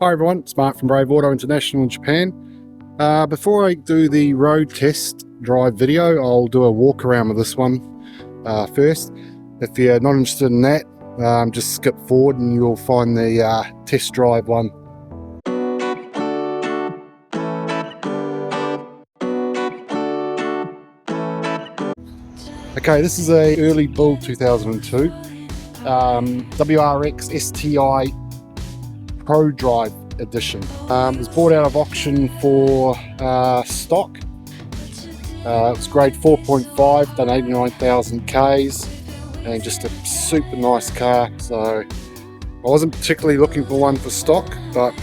Hi everyone, it's Mark from Brave Auto International in Japan. Before I do the road test drive video, I'll do a walk around with this one first. If you're not interested in that, just skip forward and you'll find the test drive one. Okay, this is a early build 2002 WRX STi Prodrive Edition. It was bought out of auction for stock. It's grade 4.5, done 89,000 Ks, and just a super nice car. So I wasn't particularly looking for one for stock, but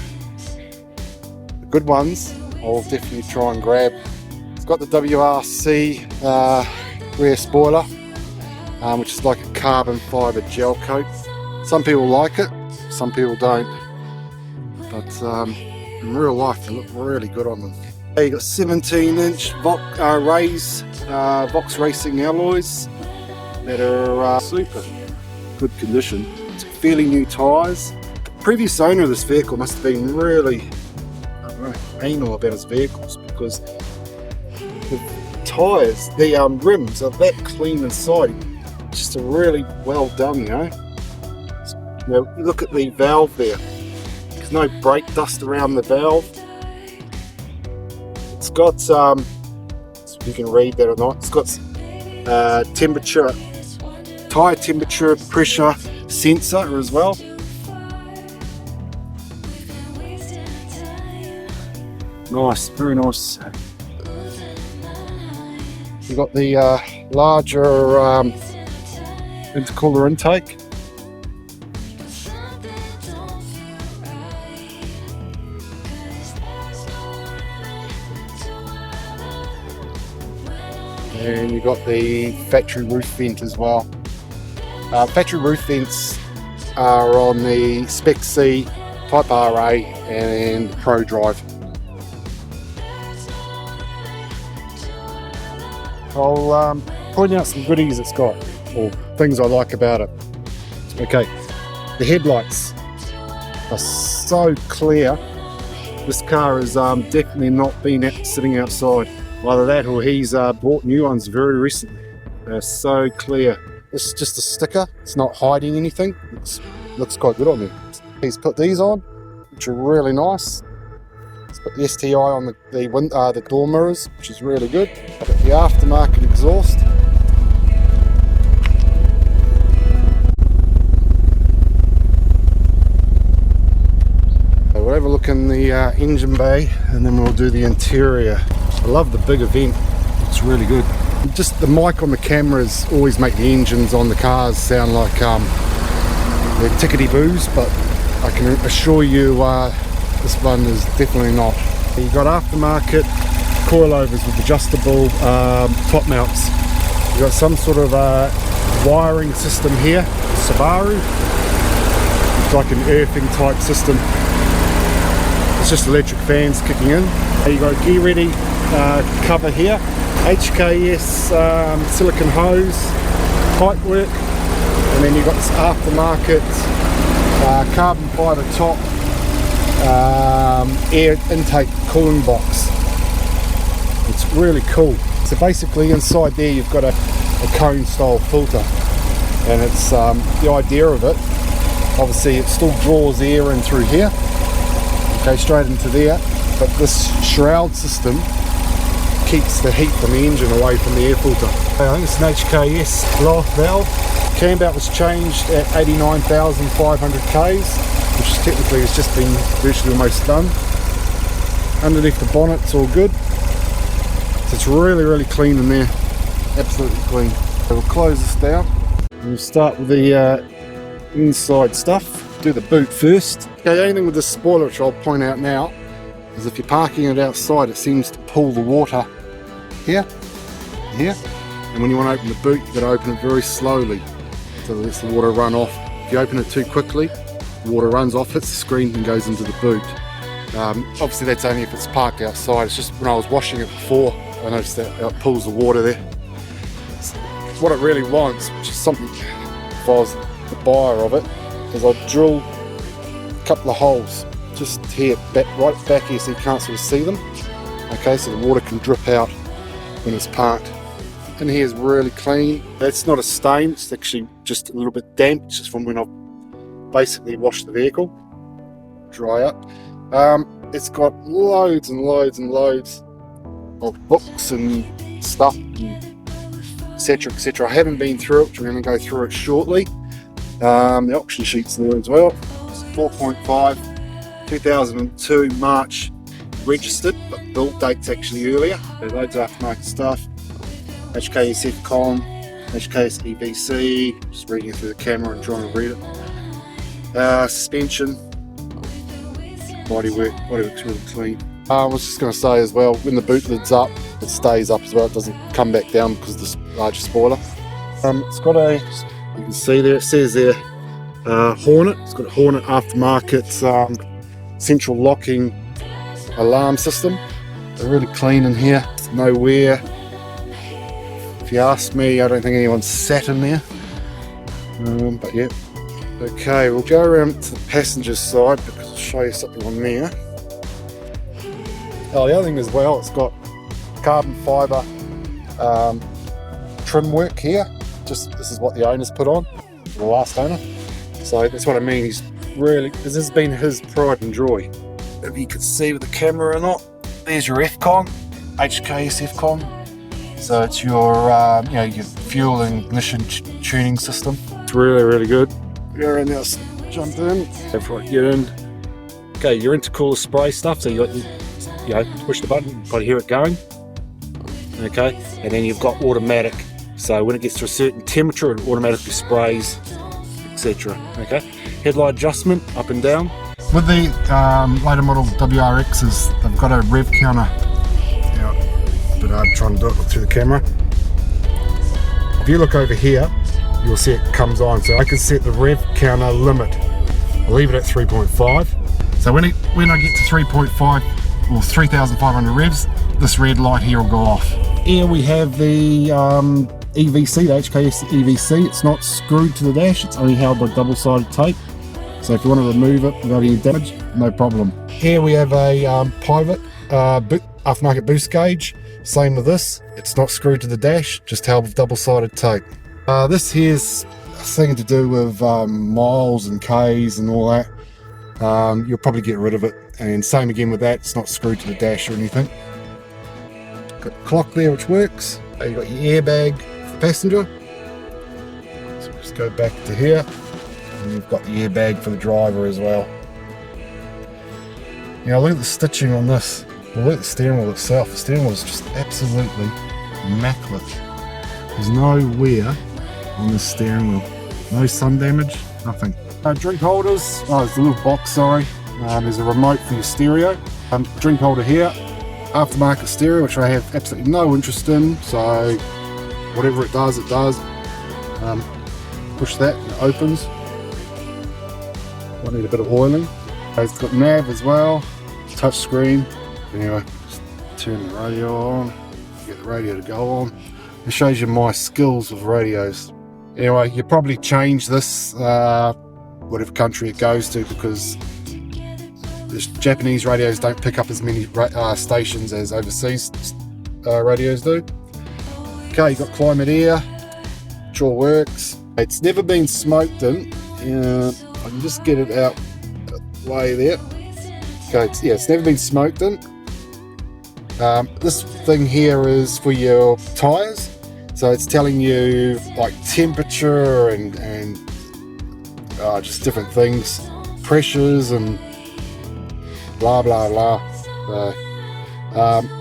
the good ones I'll definitely try and grab. It's got the WRC rear spoiler, which is like a carbon fibre gel coat. Some people like it, some people don't. But in real life they look really good on them. You got 17-inch Vox Racing alloys that are super good condition. It's fairly new tyres. The previous owner of this vehicle must have been really, I don't know, anal about his vehicles, because the tyres, the rims are that clean inside. Just a really well done, you know. Now look at the valve there. There's no brake dust around the valve. It's got, if you can read that or not, it's got temperature, tyre temperature pressure sensor as well. Nice, very nice. You've got the larger intercooler intake. And you've got the factory roof vent as well. Factory roof vents are on the Spec C, Type RA and Prodrive. I'll point out some goodies it's got, or things I like about it. Okay, the headlights are so clear. This car has definitely not been sitting outside. Either that or he's bought new ones very recently. They're so clear. This is just a sticker, it's not hiding anything. It looks quite good on there. He's put these on, which are really nice. He's put the STi on the door mirrors, which is really good. I've got the aftermarket exhaust. So we'll have a look in the engine bay and then we'll do the interior. I love the big event, it's really good. Just the mic on the cameras always make the engines on the cars sound like they're tickety-boos, but I can assure you this one is definitely not. You've got aftermarket coilovers with adjustable top mounts. You've got some sort of wiring system here, Subaru. It's like an earthing type system. It's just electric fans kicking in. You've got a gear ready cover here, HKS silicone hose, pipe work, and then you've got this aftermarket carbon fibre top air intake cooling box. It's really cool. So basically inside there you've got a cone style filter, and it's the idea of it, obviously it still draws air in through here, okay, straight into there, but this shroud system keeps the heat from the engine away from the air filter. I think it's an HKS blow-off valve. Cam belt was changed at 89,500 Ks, which technically has just been virtually almost done. Underneath the bonnet it's all good. So it's really, really clean in there. Absolutely clean. So we'll close this down. And we'll start with the inside stuff. Do the boot first. Okay, the only thing with this spoiler, which I'll point out now, is if you're parking it outside, it seems to pull the water here, and when you want to open the boot, you've got to open it very slowly so that lets the water run off. If you open it too quickly, the water runs off, hits the screen and goes into the boot. Obviously that's only if it's parked outside. It's just when I was washing it before, I noticed that it pulls the water there. What it really wants, which is something, if I was the buyer of it, is I'd drill a couple of holes just here, right back here, so you can't sort of see them. Okay, so the water can drip out when it's parked. And here's really clean. That's not a stain, it's actually just a little bit damp, it's just from when I've basically washed the vehicle. Dry up. It's got loads and loads and loads of books and stuff, etc, etc. I haven't been through it, we're going to go through it shortly. The option sheet's there as well. It's 4.5, 2002 March registered, but build date's actually earlier. There's loads of aftermarket stuff. HKS FCOM, HKS EBC, just reading it through the camera and trying to read it. Suspension, bodywork's really clean. I was just going to say as well, when the boot lid's up, it stays up as well, it doesn't come back down because of the larger spoiler. It's got a, you can see there, it says there, Hornet. It's got a Hornet aftermarket central locking alarm system. They're really clean in here, no wear. If you ask me, I don't think anyone's sat in there, but yeah. Okay, we'll go around to the passenger side because I'll show you something on there. Oh, the other thing as well, it's got carbon fibre trim work here. Just this is what the owner's put on, the last owner. So that's what I mean. He's really, this has been his pride and joy. If you could see with the camera or not, there's your FCOM, HKS FCOM. So it's your you know, your fuel and ignition tuning system. It's really, really good. Go around now, jump in. Before I get in, okay, your intercooler spray stuff. So you know, push the button, you probably hear it going. Okay, and then you've got automatic. So when it gets to a certain temperature, it automatically sprays, etc. Okay, headlight adjustment up and down. With the later model WRXs, they've got a rev counter. But I'm trying to do it through the camera. If you look over here, you'll see it comes on. So I can set the rev counter limit. I'll leave it at 3.5. So when I get to 3.5 or 3,500 revs, this red light here will go off. Here we have the EVC, the HKS EVC. It's not screwed to the dash, it's only held by double-sided tape. So if you want to remove it without any damage, no problem. Here we have a pivot aftermarket boost gauge. Same with this, it's not screwed to the dash, just held with double-sided tape. This here's something to do with miles and Ks and all that. You'll probably get rid of it. And same again with that, it's not screwed to the dash or anything. Got the clock there which works. You've got your airbag for the passenger. So just go back to here. And you've got the airbag for the driver as well. Now look at the stitching on this. Well, look at the steering wheel itself. The steering wheel is just absolutely immaculate. There's no wear on the steering wheel. No sun damage, nothing. Drink holders. Oh, there's a little box, sorry. There's a remote for your stereo. Drink holder here. Aftermarket stereo, which I have absolutely no interest in. So whatever it does, it does. Push that and it opens. Might need a bit of oiling. It's got nav as well. Touch screen. Anyway, just turn the radio on, get the radio to go on. It shows you my skills with radios. Anyway, you probably change this whatever country it goes to, because the Japanese radios don't pick up as many stations as overseas radios do. Okay, you've got climate air, which all works. It's never been smoked in. I can just get it out the way there. Okay, it's never been smoked in. This thing here is for your tyres, so it's telling you like temperature and just different things, pressures and blah blah blah.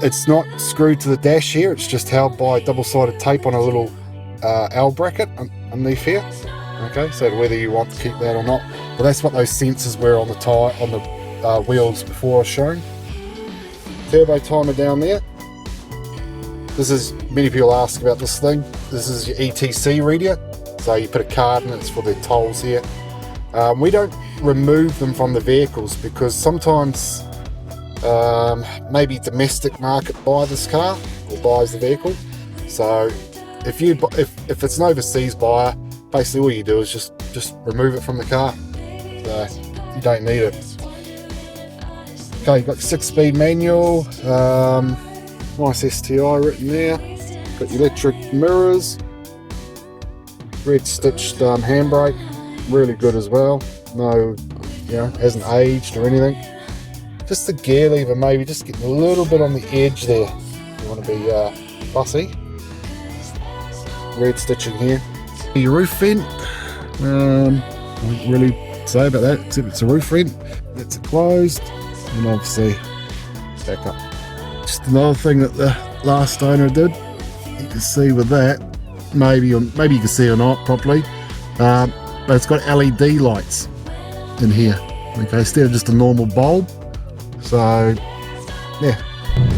It's not screwed to the dash here, it's just held by double-sided tape on a little L bracket underneath here. Okay, so whether you want to keep that or not, but that's what those sensors were on the tyre, on the wheels before I was showing. Turbo timer down there. This is, many people ask about this thing. This is your ETC reader. So you put a card in, it's for the tolls here. We don't remove them from the vehicles because sometimes maybe domestic market buy this car or buys the vehicle. So if it's an overseas buyer, basically all you do is just remove it from the car. So you don't need it. Okay, got 6-speed manual, nice STi written there. Got your electric mirrors, red stitched handbrake, really good as well. No, you know, hasn't aged or anything. Just the gear lever maybe just getting a little bit on the edge there. You want to be fussy. Red stitching here. Your roof vent, I don't really say about that except it's a roof vent. That's closed, and obviously back up. Just another thing that the last owner did. You can see with that, maybe you can see or not properly, but it's got LED lights in here. Okay, instead of just a normal bulb. So yeah,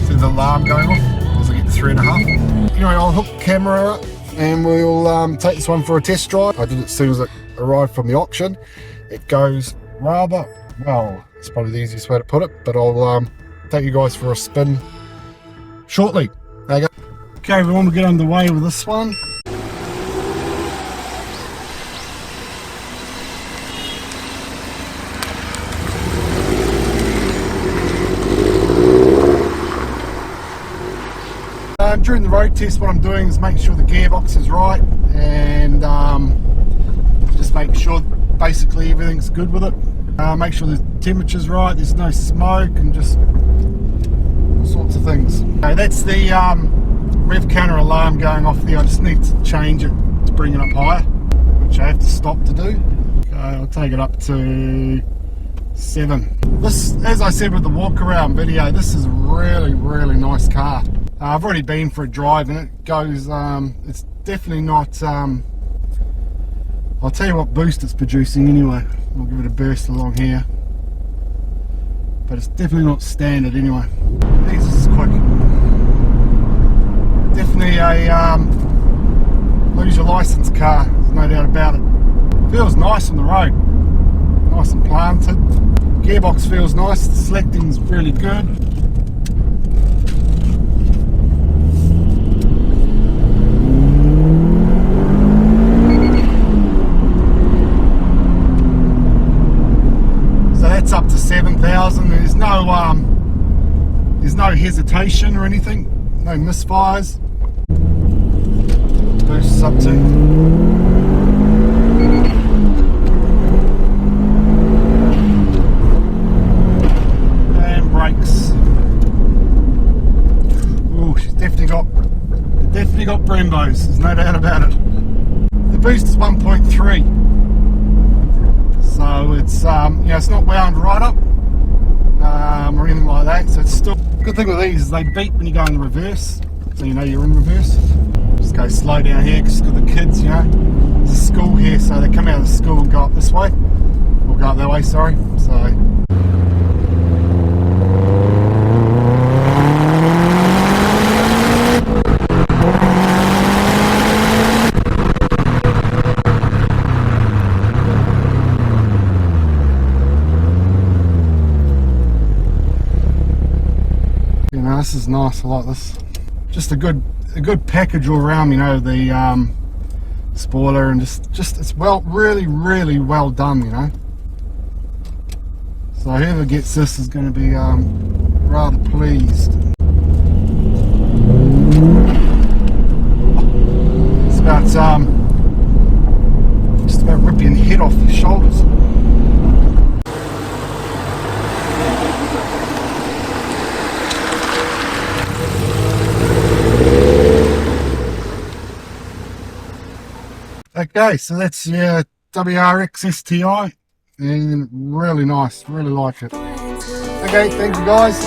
see the alarm going off as I get to 3.5. Anyway, I'll hook the camera up and we'll take this one for a test drive. I did it as soon as it arrived from the auction. It goes rather well. It's probably the easiest way to put it, but I'll take you guys for a spin shortly. There you go. Okay, everyone, we'll get underway with this one. During the road test, what I'm doing is making sure the gearbox is right and just making sure basically everything's good with it. Make sure the temperature's right, there's no smoke, and just all sorts of things. Okay, that's the rev counter alarm going off there. I just need to change it to bring it up higher, which I have to stop to do. Okay, I'll take it up to 7. This, as I said with the Walkaround video, this is a really, really nice car. I've already been for a drive and it goes, it's definitely not, I'll tell you what boost it's producing anyway. I'll give it a burst along here. But it's definitely not standard anyway. This is quick. Definitely a lose your license car, there's no doubt about it. Feels nice on the road. Nice and planted. Gearbox feels nice, the selecting's really good. That's up to 7,000. There's no hesitation or anything, no misfires. Boosts up to and brakes. Oh, she's definitely got Brembos. There's no doubt about it. The boost is 1.3. So it's you know, it's not wound right up or anything like that. So it's still good thing with these is they beep when you go in reverse, so you know you're in reverse. Just go slow down here because got the kids, you know. There's a school here, so they come out of the school and go up this way, or go up that way. Sorry. So. This is nice, I like this. Just a good package all around, you know, the spoiler and just it's really well done, you know. So whoever gets this is going to be rather pleased. It's about just about ripping your head off your shoulders. Okay, so that's your WRX STi, and really nice, really like it. Okay, thank you guys.